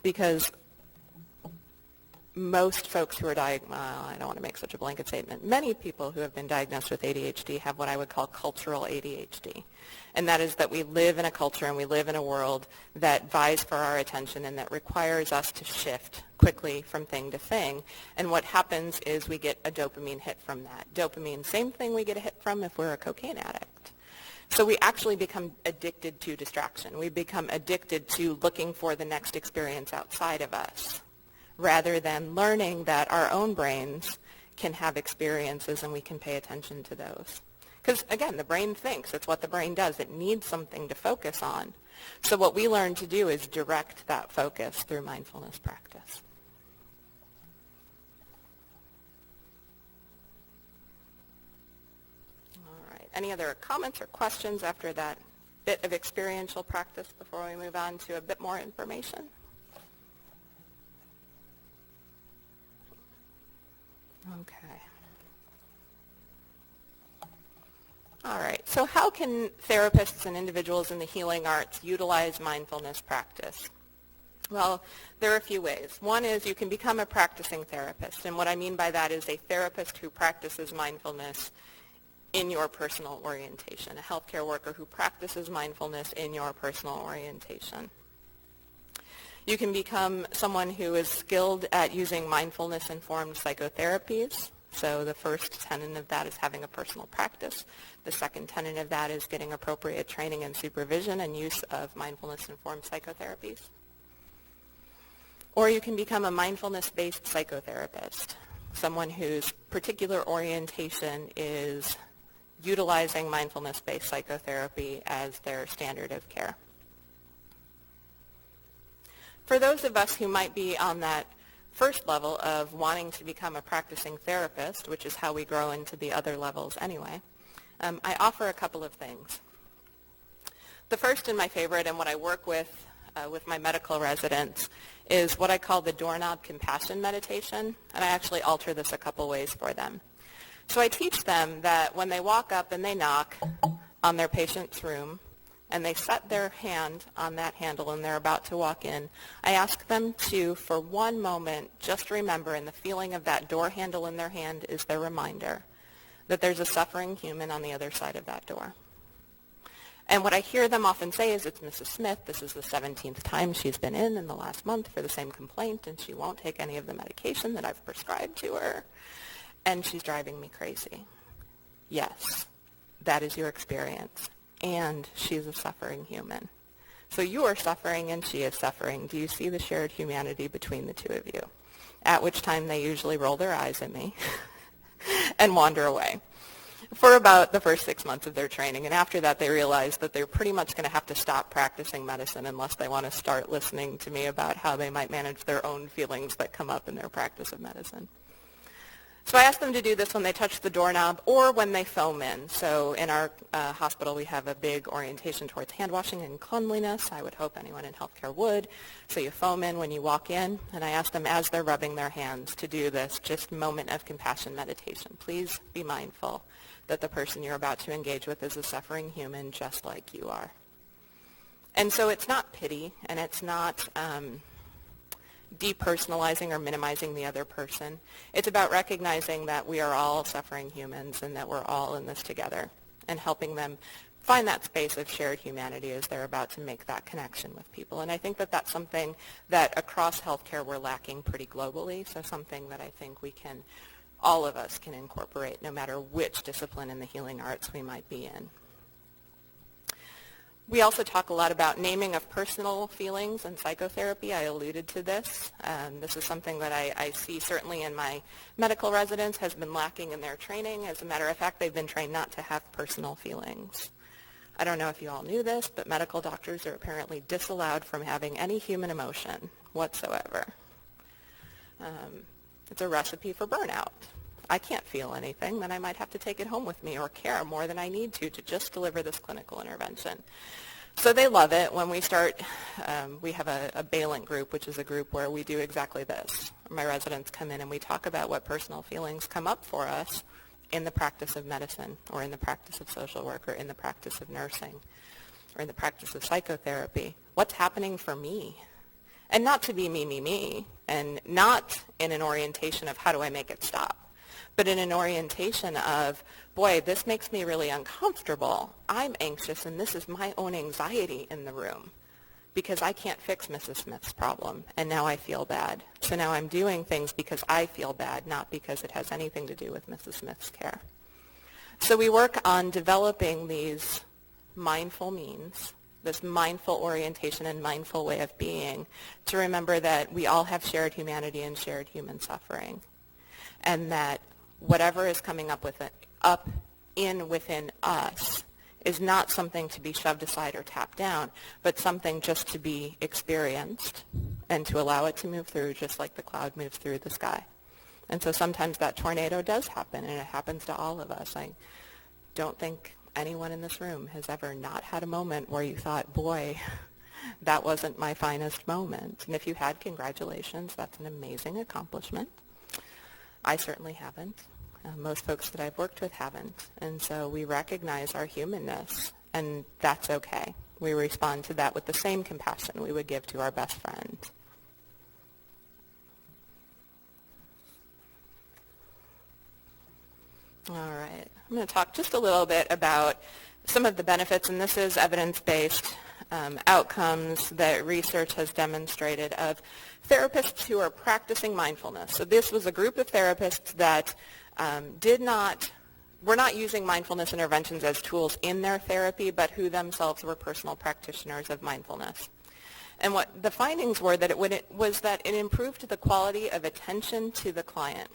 because most folks who are I don't want to make such a blanket statement, many people who have been diagnosed with ADHD have what I would call cultural ADHD. And that is that we live in a culture and we live in a world that vies for our attention and that requires us to shift quickly from thing to thing. And what happens is we get a dopamine hit from that. Dopamine, same thing we get a hit from if we're a cocaine addict. So we actually become addicted to distraction. We become addicted to looking for the next experience outside of us, rather than learning that our own brains can have experiences and we can pay attention to those. Because, again, the brain thinks. It's what the brain does. It needs something to focus on. So what we learn to do is direct that focus through mindfulness practice. All right. Any other comments or questions after that bit of experiential practice before we move on to a bit more information? Okay. All right, so how can therapists and individuals in the healing arts utilize mindfulness practice? Well, there are a few ways. One is you can become a practicing therapist, and what I mean by that is a therapist who practices mindfulness in your personal orientation, a healthcare worker who practices mindfulness in your personal orientation. You can become someone who is skilled at using mindfulness-informed psychotherapies. So the first tenet of that is having a personal practice. The second tenet of that is getting appropriate training and supervision and use of mindfulness-informed psychotherapies. Or you can become a mindfulness-based psychotherapist, someone whose particular orientation is utilizing mindfulness-based psychotherapy as their standard of care. For those of us who might be on that first level of wanting to become a practicing therapist, which is how we grow into the other levels anyway, I offer a couple of things. The first and my favorite, and what I work with my medical residents, is what I call the doorknob compassion meditation, and I actually alter this a couple ways for them. So I teach them that when they walk up and they knock on their patient's room, and they set their hand on that handle and they're about to walk in, I ask them to, for one moment, just remember, and the feeling of that door handle in their hand is their reminder that there's a suffering human on the other side of that door. And what I hear them often say is, it's Mrs. Smith, this is the 17th time she's been in the last month for the same complaint, and she won't take any of the medication that I've prescribed to her, and she's driving me crazy. Yes, that is your experience. And she's a suffering human. So you are suffering and she is suffering. Do you see the shared humanity between the two of you? At which time they usually roll their eyes at me and wander away for about the first 6 months of their training. And after that, they realize that they're pretty much going to have to stop practicing medicine unless they want to start listening to me about how they might manage their own feelings that come up in their practice of medicine. So I ask them to do this when they touch the doorknob or when they foam in. So in our hospital, we have a big orientation towards hand washing and cleanliness. I would hope anyone in healthcare would. So you foam in when you walk in, and I ask them as they're rubbing their hands to do this just moment of compassion meditation. Please be mindful that the person you're about to engage with is a suffering human just like you are. And so it's not pity, and it's not depersonalizing or minimizing the other person. It's about recognizing that we are all suffering humans and that we're all in this together, and helping them find that space of shared humanity as they're about to make that connection with people. And I think that that's something that across healthcare we're lacking pretty globally, so something that I think we can, all of us can incorporate no matter which discipline in the healing arts we might be in. We also talk a lot about naming of personal feelings and psychotherapy. I alluded to this. This is something that I see certainly in my medical residents has been lacking in their training. As a matter of fact, they've been trained not to have personal feelings. I don't know if you all knew this, but medical doctors are apparently disallowed from having any human emotion whatsoever. It's a recipe for burnout. I can't feel anything, then I might have to take it home with me or care more than I need to just deliver this clinical intervention. So they love it when we start. We have a Balint group, which is a group where we do exactly this. My residents come in and we talk about what personal feelings come up for us in the practice of medicine or in the practice of social work or in the practice of nursing or in the practice of psychotherapy. What's happening for me? And not to be me, and not in an orientation of how do I make it stop, but in an orientation of, boy, this makes me really uncomfortable. I'm anxious, and this is my own anxiety in the room because I can't fix Mrs. Smith's problem, and now I feel bad. So now I'm doing things because I feel bad, not because it has anything to do with Mrs. Smith's care. So we work on developing these mindful means, this mindful orientation and mindful way of being, to remember that we all have shared humanity and shared human suffering, and that whatever is coming up within us is not something to be shoved aside or tapped down, but something just to be experienced and to allow it to move through, just like the cloud moves through the sky. And so sometimes that tornado does happen, and it happens to all of us. I don't think anyone in this room has ever not had a moment where you thought, boy, that wasn't my finest moment. And if you had, congratulations. That's an amazing accomplishment. I certainly haven't. Most folks that I've worked with haven't. And so we recognize our humanness, and that's okay. We respond to that with the same compassion we would give to our best friend. All right. I'm going to talk just a little bit about some of the benefits, and this is evidence-based outcomes that research has demonstrated of therapists who are practicing mindfulness. So this was a group of therapists that were not using mindfulness interventions as tools in their therapy, but who themselves were personal practitioners of mindfulness. And what the findings were that it improved the quality of attention to the client.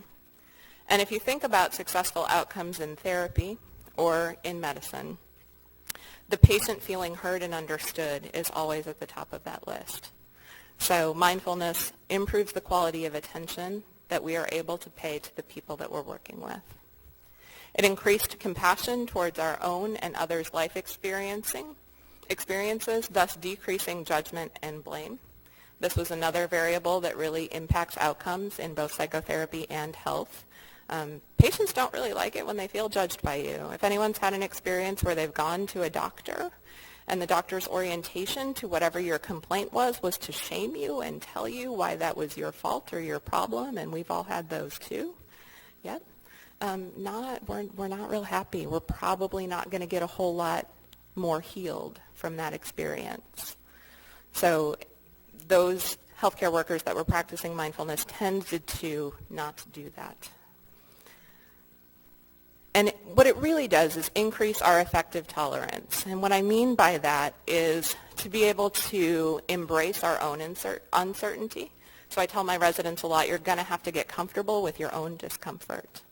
And if you think about successful outcomes in therapy or in medicine, the patient feeling heard and understood is always at the top of that list. So mindfulness improves the quality of attention that we are able to pay to the people that we're working with. It increased compassion towards our own and others' life experiences, thus decreasing judgment and blame. This was another variable that really impacts outcomes in both psychotherapy and health. Patients don't really like it when they feel judged by you. If anyone's had an experience where they've gone to a doctor and the doctor's orientation to whatever your complaint was to shame you and tell you why that was your fault or your problem, and we've all had those too, yep, we're not real happy. We're probably not going to get a whole lot more healed from that experience. So those healthcare workers that were practicing mindfulness tended to not do that. And what it really does is increase our affective tolerance. And what I mean by that is to be able to embrace our own uncertainty. So I tell my residents a lot, you're going to have to get comfortable with your own discomfort,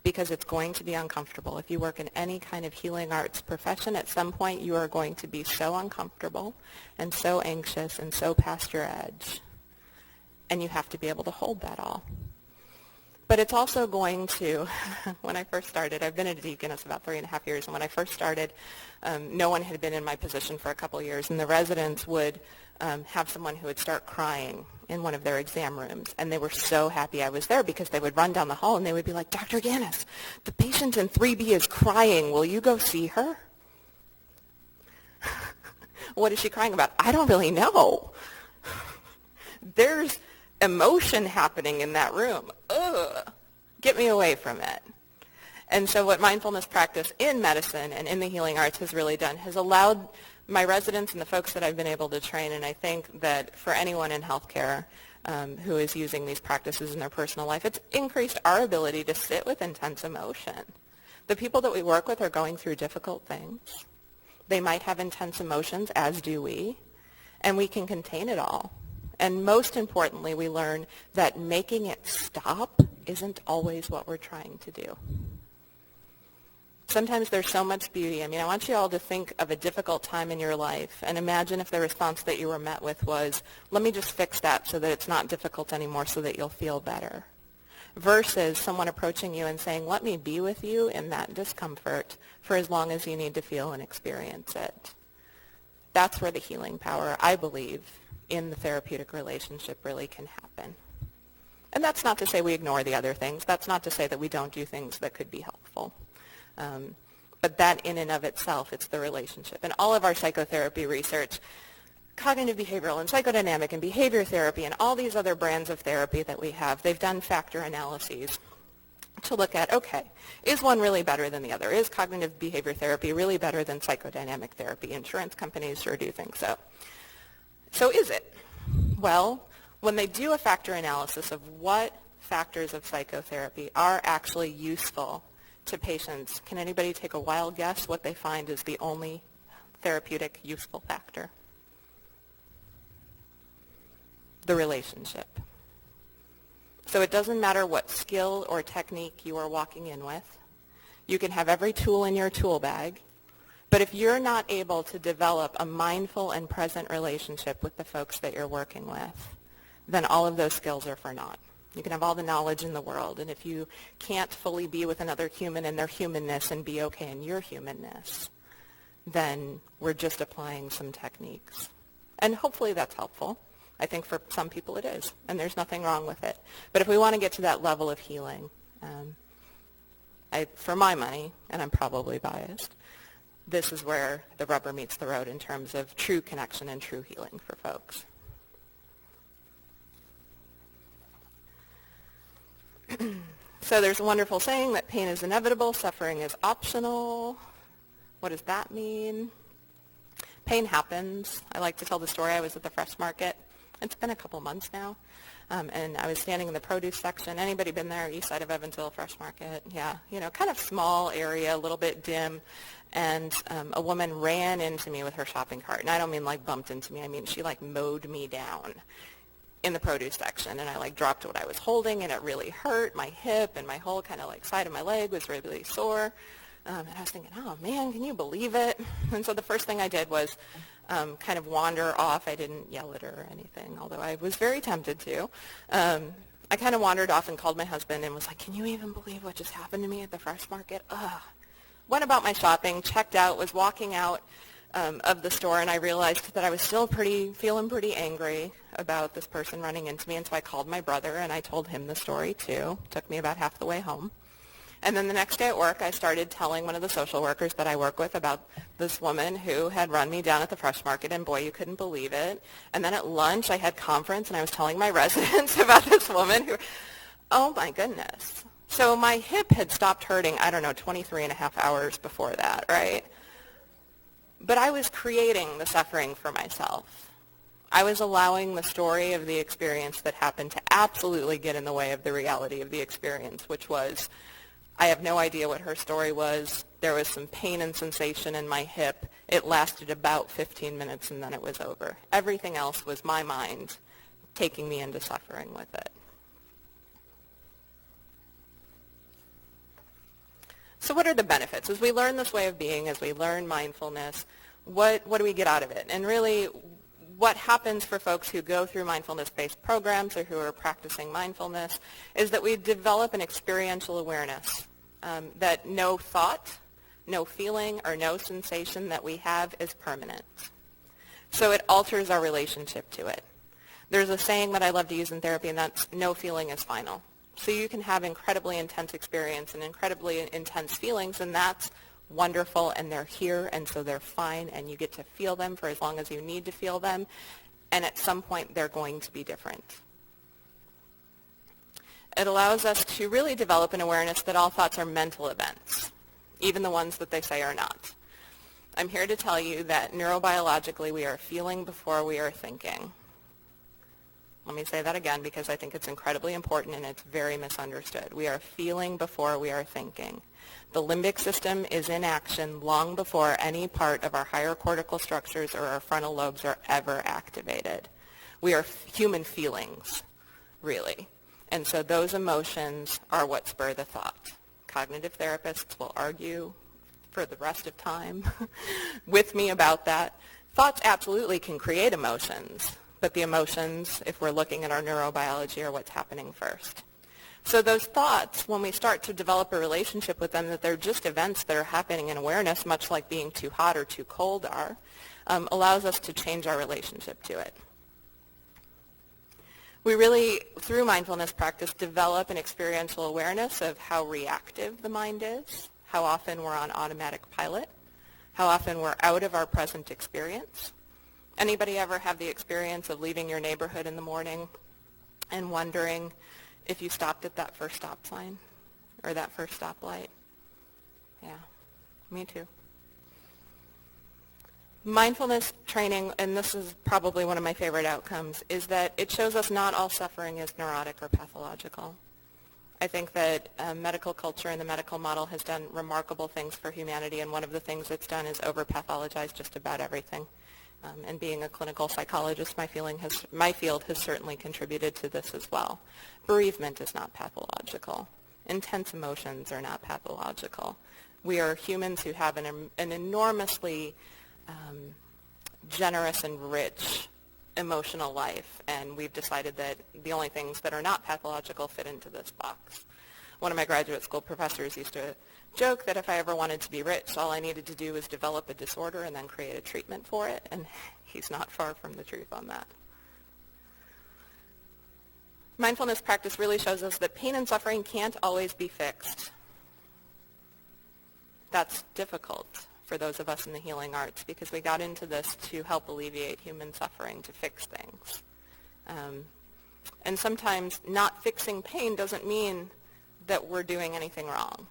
because it's going to be uncomfortable. If you work in any kind of healing arts profession, at some point you are going to be so uncomfortable and so anxious and so past your edge. And you have to be able to hold that all. But it's also going to, when I first started, I've been at Ganas about 3.5 years, and when I first started, no one had been in my position for a couple of years, and the residents would have someone who would start crying in one of their exam rooms, and they were so happy I was there because they would run down the hall and they would be like, Dr. Ganas, the patient in 3B is crying. Will you go see her? What is she crying about? I don't really know. There's emotion happening in that room. Ugh, get me away from it. And so what mindfulness practice in medicine and in the healing arts has really done has allowed my residents and the folks that I've been able to train, and I think that for anyone in healthcare who is using these practices in their personal life, it's increased our ability to sit with intense emotion. The people that we work with are going through difficult things. They might have intense emotions, as do we, and we can contain it all. And most importantly, we learn that making it stop isn't always what we're trying to do. Sometimes there's so much beauty. I mean, I want you all to think of a difficult time in your life and imagine if the response that you were met with was, let me just fix that so that it's not difficult anymore so that you'll feel better. Versus someone approaching you and saying, let me be with you in that discomfort for as long as you need to feel and experience it. That's where the healing power, I believe, in the therapeutic relationship really can happen. And that's not to say we ignore the other things. That's not to say that we don't do things that could be helpful. But that in and of itself, it's the relationship. And all of our psychotherapy research, cognitive behavioral and psychodynamic and behavior therapy and all these other brands of therapy that we have, they've done factor analyses to look at, okay, is one really better than the other? Is cognitive behavior therapy really better than psychodynamic therapy? Insurance companies sure do think so. So is it? Well, when they do a factor analysis of what factors of psychotherapy are actually useful to patients, can anybody take a wild guess what they find is the only therapeutic useful factor. The relationship. So it doesn't matter what skill or technique you are walking in with. You can have every tool in your tool bag, but if you're not able to develop a mindful and present relationship with the folks that you're working with, then all of those skills are for naught. You can have all the knowledge in the world, and if you can't fully be with another human in their humanness and be okay in your humanness, then we're just applying some techniques. And hopefully that's helpful. I think for some people it is, and there's nothing wrong with it. But if we want to get to that level of healing, for my money, and I'm probably biased, this is where the rubber meets the road in terms of true connection and true healing for folks. So there's a wonderful saying that pain is inevitable, suffering is optional. What does that mean? Pain happens. I like to tell the story. I was at the fresh market. It's been a couple months now. And I was standing in the produce section. Anybody been there, east side of Evansville, fresh market? Yeah, kind of small area, a little bit dim. And a woman ran into me with her shopping cart. And I don't mean like bumped into me. I mean she like mowed me down in the produce section, and I like dropped what I was holding, and it really hurt my hip, and my whole kind of like side of my leg was really sore. And I was thinking, oh man, can you believe it? And so the first thing I did was kind of wander off. I didn't yell at her or anything, although I was very tempted to. I kind of wandered off and called my husband and was like, can you even believe what just happened to me at the fresh market? Ugh. Went about my shopping, checked out, was walking out of the store, and I realized that I was still feeling pretty angry about this person running into me, and so I called my brother, and I told him the story too. Took me about half the way home. And then the next day at work, I started telling one of the social workers that I work with about this woman who had run me down at the fresh market, and boy, you couldn't believe it. And then at lunch, I had conference, and I was telling my residents about this woman who, oh my goodness. So my hip had stopped hurting, 23 and a half hours before that, right? But I was creating the suffering for myself. I was allowing the story of the experience that happened to absolutely get in the way of the reality of the experience, which was, I have no idea what her story was. There was some pain and sensation in my hip. It lasted about 15 minutes, and then it was over. Everything else was my mind taking me into suffering with it. So what are the benefits? As we learn this way of being, as we learn mindfulness, what do we get out of it? And really, what happens for folks who go through mindfulness-based programs or who are practicing mindfulness is that we develop an experiential awareness that no thought, no feeling, or no sensation that we have is permanent. So it alters our relationship to it. There's a saying that I love to use in therapy, and that's no feeling is final. So you can have incredibly intense experience and incredibly intense feelings, and that's wonderful, and they're here, and so they're fine, and you get to feel them for as long as you need to feel them, and at some point they're going to be different. It allows us to really develop an awareness that all thoughts are mental events, even the ones that they say are not. I'm here to tell you that neurobiologically we are feeling before we are thinking. Let me say that again because I think it's incredibly important and it's very misunderstood. We are feeling before we are thinking. The limbic system is in action long before any part of our higher cortical structures or our frontal lobes are ever activated. We are human feelings, really. And so those emotions are what spur the thought. Cognitive therapists will argue for the rest of time with me about that. Thoughts absolutely can create emotions. But the emotions, if we're looking at our neurobiology, are what's happening first. So those thoughts, when we start to develop a relationship with them, that they're just events that are happening in awareness, much like being too hot or too cold are, allows us to change our relationship to it. We really, through mindfulness practice, develop an experiential awareness of how reactive the mind is, how often we're on automatic pilot, how often we're out of our present experience. Anybody ever have the experience of leaving your neighborhood in the morning and wondering if you stopped at that first stop sign or that first stoplight? Yeah, me too. Mindfulness training, and this is probably one of my favorite outcomes, is that it shows us not all suffering is neurotic or pathological. I think that medical culture and the medical model has done remarkable things for humanity, and one of the things it's done is over-pathologize just about everything. And being a clinical psychologist, my field has certainly contributed to this as well. Bereavement is not pathological. Intense emotions are not pathological. We are humans who have an enormously generous and rich emotional life, and we've decided that the only things that are not pathological fit into this box. One of my graduate school professors used to joke that if I ever wanted to be rich, all I needed to do was develop a disorder and then create a treatment for it, and he's not far from the truth on that. Mindfulness practice really shows us that pain and suffering can't always be fixed. That's difficult for those of us in the healing arts because we got into this to help alleviate human suffering, to fix things. And sometimes not fixing pain doesn't mean that we're doing anything wrong.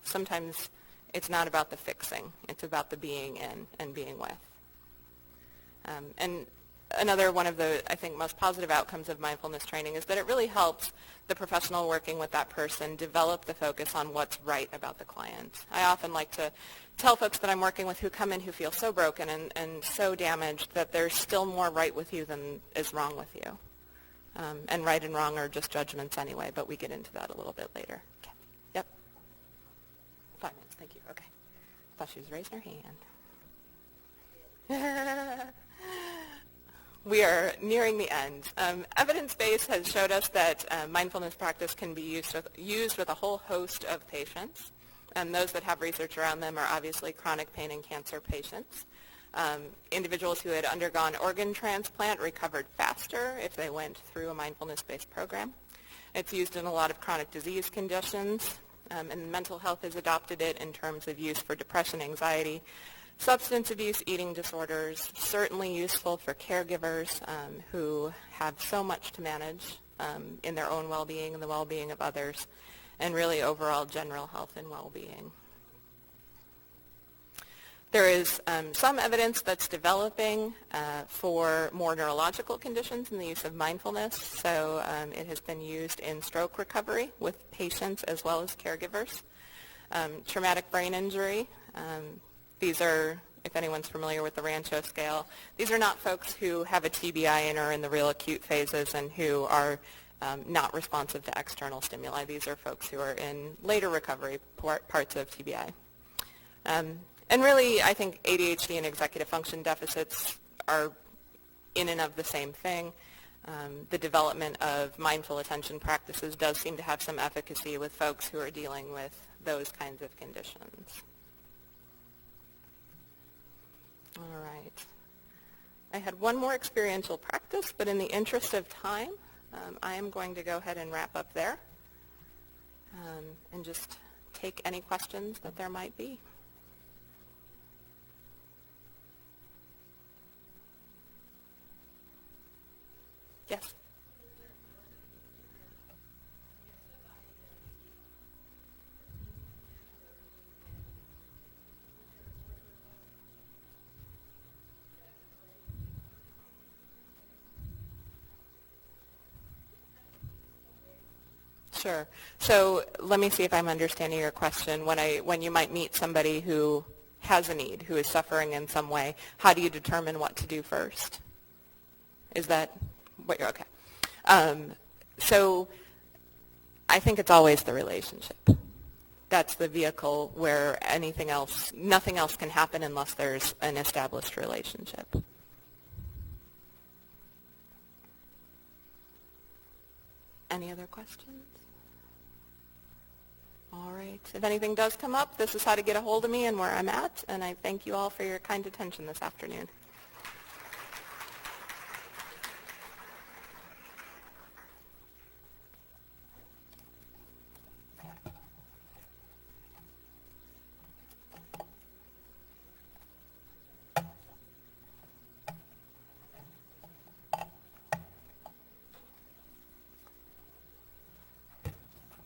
Sometimes it's not about the fixing. It's about the being in and being with. And another one of the, I think, most positive outcomes of mindfulness training is that it really helps the professional working with that person develop the focus on what's right about the client. I often like to tell folks that I'm working with who come in who feel so broken and so damaged that there's still more right with you than is wrong with you. And right and wrong are just judgments anyway, but we get into that a little bit later. Okay. Yep. 5 minutes, thank you. Okay. Thought she was raising her hand. We are nearing the end. Evidence-based has showed us that mindfulness practice can be used with a whole host of patients. And those that have research around them are obviously chronic pain and cancer patients. Individuals who had undergone organ transplant recovered faster if they went through a mindfulness-based program. It's used in a lot of chronic disease conditions, and mental health has adopted it in terms of use for depression, anxiety, substance abuse, eating disorders, certainly useful for caregivers who have so much to manage in their own well-being and the well-being of others, and really overall general health and well-being. There is some evidence that's developing for more neurological conditions in the use of mindfulness. So it has been used in stroke recovery with patients as well as caregivers. Traumatic brain injury. These are, if anyone's familiar with the Rancho scale, these are not folks who have a TBI and are in the real acute phases and who are not responsive to external stimuli. These are folks who are in later recovery parts of TBI. And really, I think ADHD and executive function deficits are in and of the same thing. The development of mindful attention practices does seem to have some efficacy with folks who are dealing with those kinds of conditions. All right. I had one more experiential practice, but in the interest of time, I am going to go ahead and wrap up there and just take any questions that there might be. Yes? Sure. So let me see if I'm understanding your question. When you might meet somebody who has a need, who is suffering in some way, how do you determine what to do first? Is that what you're, okay. So I think it's always the relationship. That's the vehicle where nothing else can happen unless there's an established relationship. Any other questions? All right. If anything does come up, this is how to get a hold of me and where I'm at, and I thank you all for your kind attention this afternoon.